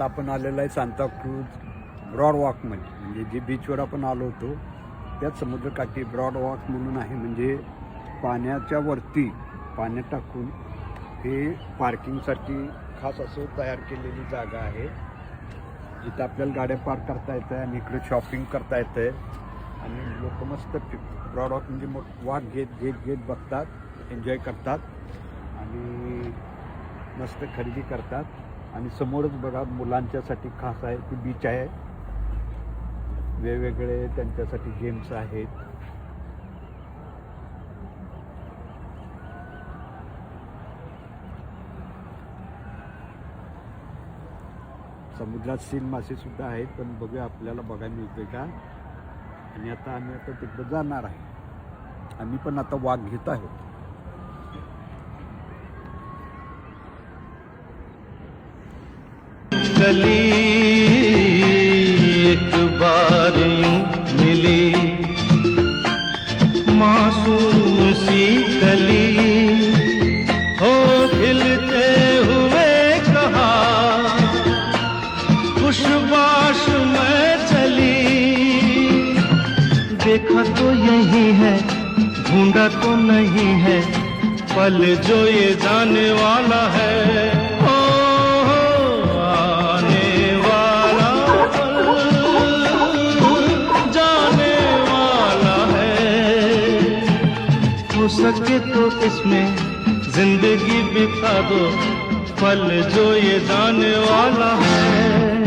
आपण आलेला आहे सांताक्रूज ब्रॉड वॉकमध्ये, म्हणजे जे बीचवर आपण आलो होतो त्याच समुद्रकाठी ब्रॉड वॉक म्हणून आहे. म्हणजे पाण्याच्या वरती पाण्यात टाकून हे पार्किंगसाठी खास असं तयार केलेली जागा आहे, जिथं आपल्याला गाड्या पार्क करता येतं आणि इकडे शॉपिंग करता येतं. आणि लोक मस्त ब्रॉड वॉक म्हणजे मग वॉक घेत घेत घेत बघतात, एन्जॉय करतात आणि मस्त खरेदी करतात. आणि समोरच बघा मुलांच्यासाठी खास आहे ती बीच आहे, वेगवेगळे त्यांच्यासाठी गेम्स आहेत. समुद्रात सील मासे सुद्धा आहेत, पण बघूया आपल्याला बघायला मिळतोय का. आणि आता आम्ही तिकडे जाणार आहे, आम्ही पण आता वाघ घेत आहोत. कली एक बार यूं मिली, मासूम सी कली हो खिलते हुए कहा, खुशबाश में चली, देखा तो यही है ढूंढा तो नहीं है, पल जो ये जाने वाला है. हो सके तो इसमें जिंदगी बिता दो, पल जो ये जाने वाला है.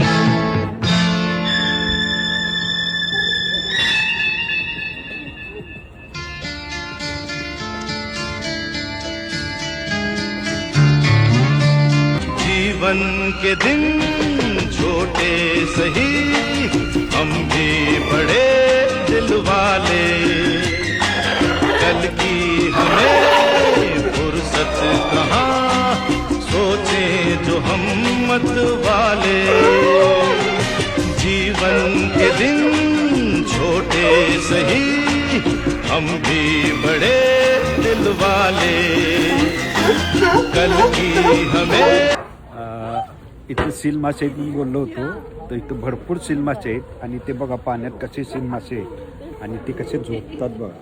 जीवन के दिन छोटे सही, हम भी बड़े दिल वाले, कल की हमें फुर्सत कहाँ, सोचे जो हम मत वाले. जीवन के दिन छोटे सही, हम भी बड़े दिल वाले, कल की हमें. इथे सील मासे मी बोललो होतो, तर इथं भरपूर सील मासे आहेत. आणि ते बघा पाण्यात कसे सील मासे आहेत आणि ते कसे झोपतात बघा.